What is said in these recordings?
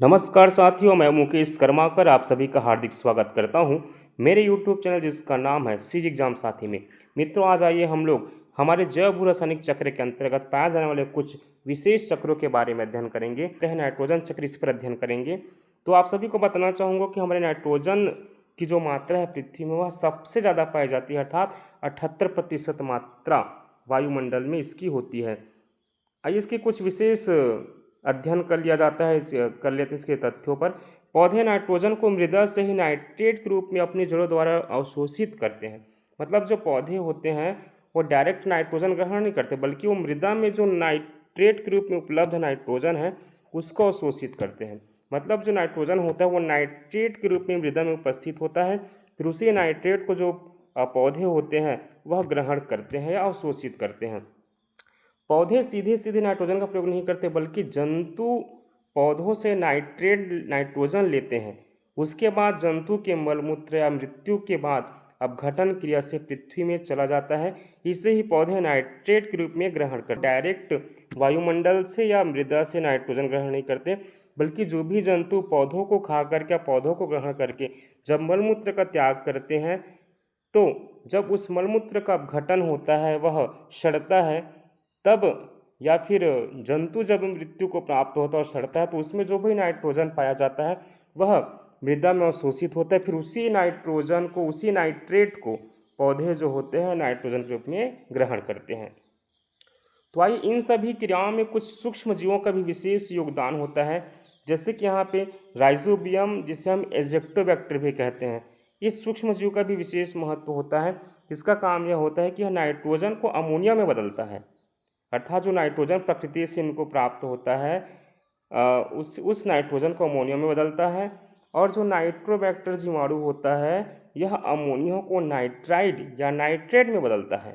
नमस्कार साथियों, मैं मुकेश कर्माकर आप सभी का हार्दिक स्वागत करता हूं मेरे यूट्यूब चैनल जिसका नाम है सीज एग्जाम साथी में। मित्रों, आज आइए हम लोग हमारे जैव भू रासायनिक चक्र के अंतर्गत पाए जाने वाले कुछ विशेष चक्रों के बारे में अध्ययन करेंगे। नाइट्रोजन चक्र, इस पर अध्ययन करेंगे। तो आप सभी को बताना चाहूँगा कि हमारे नाइट्रोजन की जो मात्रा है पृथ्वी में, वह सबसे ज़्यादा पाई जाती है, अर्थात 78% मात्रा वायुमंडल में इसकी होती है। आइए इसके कुछ विशेष अध्ययन कर लिया जाता है, कर लेते हैं इसके तथ्यों पर। पौधे नाइट्रोजन को मृदा से ही नाइट्रेट के रूप में अपनी जड़ों द्वारा अवशोषित करते हैं। मतलब जो पौधे होते हैं वो डायरेक्ट नाइट्रोजन ग्रहण नहीं करते, बल्कि वो मृदा में जो नाइट्रेट के रूप में उपलब्ध नाइट्रोजन है उसको अवशोषित करते हैं। मतलब जो नाइट्रोजन होता है वो नाइट्रेट के रूप में मृदा में उपस्थित होता है, फिर उसी नाइट्रेट को जो पौधे होते हैं वह ग्रहण करते हैं या अवशोषित करते हैं। पौधे सीधे सीधे नाइट्रोजन का प्रयोग नहीं करते, बल्कि जंतु पौधों से नाइट्रोजन लेते हैं। उसके बाद जंतु के मलमूत्र या मृत्यु के बाद अपघटन क्रिया से पृथ्वी में चला जाता है। इसे ही पौधे नाइट्रेट के रूप में ग्रहण कर डायरेक्ट वायुमंडल से या मृदा से नाइट्रोजन ग्रहण नहीं करते, बल्कि जो भी जंतु पौधों को खा करके, पौधों को ग्रहण करके जब मलमूत्र का त्याग करते हैं, तो जब उस मलमूत्र का अपघटन होता है, वह सड़ता है, तब या फिर जंतु जब मृत्यु को प्राप्त होता है और सड़ता है, तो उसमें जो भी नाइट्रोजन पाया जाता है वह मृदा में अवशोषित होता है। फिर उसी नाइट्रोजन को, उसी नाइट्रेट को पौधे जो होते हैं नाइट्रोजन के रूप में ग्रहण करते हैं। तो आइए इन सभी क्रियाओं में कुछ सूक्ष्म जीवों का भी विशेष योगदान होता है। जैसे कि यहाँ पे राइजोबियम, जिसे हम एजेक्टोबैक्टर भी कहते हैं, इस सूक्ष्म जीव का भी विशेष महत्व होता है। इसका काम यह होता है कि यह नाइट्रोजन को अमोनिया में बदलता है। अर्थात जो नाइट्रोजन प्रकृति से इनको प्राप्त होता है, उस नाइट्रोजन को अमोनिया में बदलता है। और जो नाइट्रोबैक्टर जीवाणु होता है, यह अमोनिया को नाइट्राइड या नाइट्रेट में बदलता है।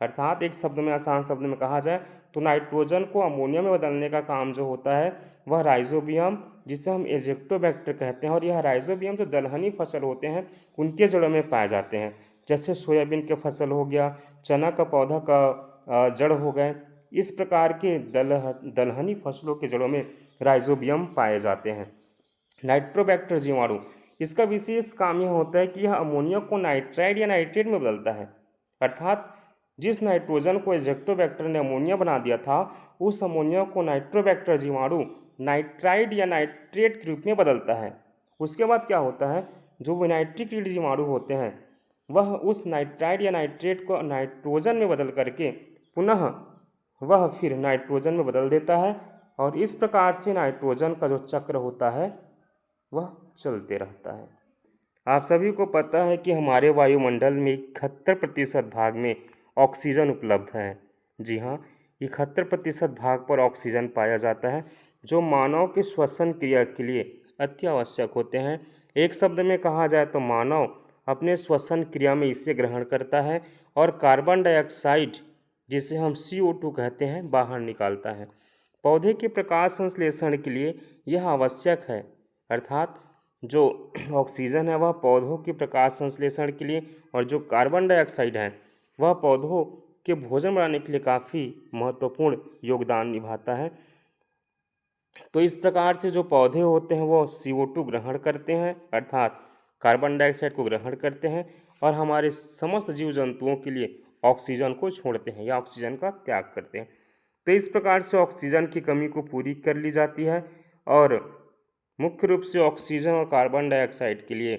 अर्थात एक शब्द में, आसान शब्द में कहा जाए तो नाइट्रोजन को अमोनिया में बदलने का काम जो होता है वह राइजोबियम, जिसे हम एजेक्टोबैक्टर कहते हैं, और यह राइजोबियम जो दलहनी फसल होते हैं उनके जड़ों में पाए जाते हैं। जैसे सोयाबीन के फसल हो गया, चना का पौधा का जड़ हो गए, इस प्रकार के दलहनी फसलों के जड़ों में राइजोबियम पाए जाते हैं। नाइट्रोबैक्टर जीवाणु, इसका विशेष काम यह होता है कि यह अमोनिया को नाइट्राइड या नाइट्रेट में बदलता है। अर्थात जिस नाइट्रोजन को एजेक्टोबैक्टर ने अमोनिया बना दिया था, उस अमोनिया को नाइट्रोबैक्टर जीवाणु नाइट्राइड या नाइट्रेट के रूप में बदलता है। उसके बाद क्या होता है, जो विनाइट्रिक रीड जीवाणु होते हैं वह उस नाइट्राइड या नाइट्रेट को नाइट्रोजन में बदल करके पुनः वह फिर नाइट्रोजन में बदल देता है, और इस प्रकार से नाइट्रोजन का जो चक्र होता है वह चलते रहता है। आप सभी को पता है कि हमारे वायुमंडल में 71% भाग में ऑक्सीजन उपलब्ध है। जी हाँ, 71% भाग पर ऑक्सीजन पाया जाता है, जो मानव के श्वसन क्रिया के लिए अति आवश्यक होते हैं। एक शब्द में कहा जाए तो मानव अपने श्वसन क्रिया में इसे ग्रहण करता है और कार्बन डाइऑक्साइड, जिसे हम CO2 कहते हैं, बाहर निकालता है। पौधे के प्रकाश संश्लेषण के लिए यह आवश्यक है। अर्थात जो ऑक्सीजन है वह पौधों के प्रकाश संश्लेषण के लिए, और जो कार्बन डाइऑक्साइड है वह पौधों के भोजन बनाने के लिए काफ़ी महत्वपूर्ण योगदान निभाता है। तो इस प्रकार से जो पौधे होते हैं वो CO2 ग्रहण करते हैं, अर्थात कार्बन डाइऑक्साइड को ग्रहण करते हैं, और हमारे समस्त जीव जंतुओं के लिए ऑक्सीजन को छोड़ते हैं या ऑक्सीजन का त्याग करते हैं। तो इस प्रकार से ऑक्सीजन की कमी को पूरी कर ली जाती है, और मुख्य रूप से ऑक्सीजन और कार्बन डाइऑक्साइड के लिए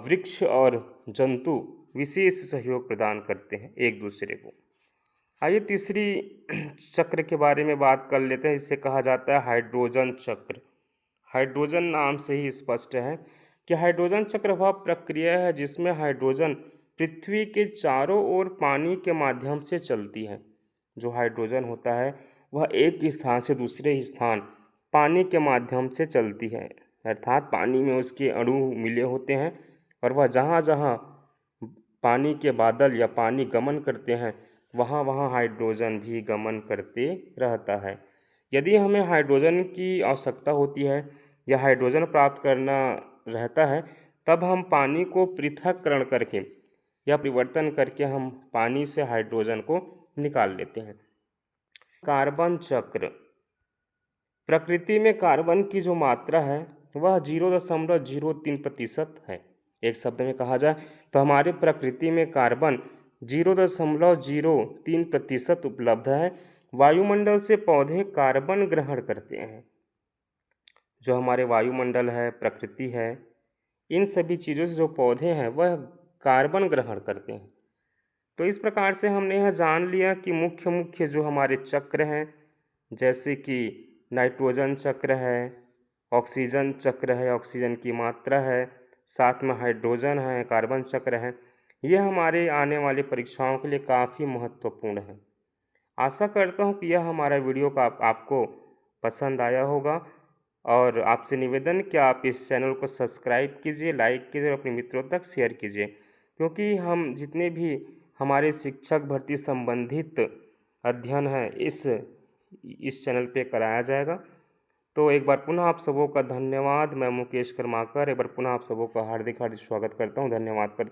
वृक्ष और जंतु विशेष सहयोग प्रदान करते हैं एक दूसरे को। आइए तीसरी चक्र के बारे में बात कर लेते हैं। इसे कहा जाता है हाइड्रोजन चक्र। हाइड्रोजन नाम से ही स्पष्ट है कि हाइड्रोजन चक्र वह प्रक्रिया है जिसमें हाइड्रोजन पृथ्वी के चारों ओर पानी के माध्यम से चलती है। जो हाइड्रोजन होता है वह एक स्थान से दूसरे स्थान पानी के माध्यम से चलती है, अर्थात पानी में उसके अणु मिले होते हैं, और वह जहाँ जहाँ पानी के बादल या पानी गमन करते हैं वहाँ वहाँ हाइड्रोजन भी गमन करते रहता है। यदि हमें हाइड्रोजन की आवश्यकता होती है या हाइड्रोजन प्राप्त करना रहता है, तब हम पानी को पृथक्करण करके या परिवर्तन करके हम पानी से हाइड्रोजन को निकाल लेते हैं। कार्बन चक्र, प्रकृति में कार्बन की जो मात्रा है वह 0.03% है। एक शब्द में कहा जाए तो हमारे प्रकृति में कार्बन 0.03% उपलब्ध है। वायुमंडल से पौधे कार्बन ग्रहण करते हैं। जो हमारे वायुमंडल है, प्रकृति है, इन सभी चीज़ों से जो पौधे हैं वह कार्बन ग्रहण करते हैं। तो इस प्रकार से हमने यह जान लिया कि मुख्य मुख्य जो हमारे चक्र हैं, जैसे कि नाइट्रोजन चक्र है, ऑक्सीजन चक्र है, ऑक्सीजन की मात्रा है, साथ में हाइड्रोजन है, कार्बन चक्र है, यह हमारे आने वाली परीक्षाओं के लिए काफ़ी महत्वपूर्ण है। आशा करता हूँ कि यह हमारा वीडियो का आपको पसंद आया होगा और आपसे निवेदन कि आप इस चैनल को सब्सक्राइब कीजिए, लाइक कीजिए और अपने मित्रों तक शेयर कीजिए, क्योंकि हम जितने भी हमारे शिक्षक भर्ती संबंधित अध्ययन है इस चैनल पे कराया जाएगा। तो एक बार पुनः आप सबों का धन्यवाद। मैं मुकेश कर्माकर एक बार पुनः आप सबों का हार्दिक हार्दिक स्वागत करता हूँ, धन्यवाद करता हूँ।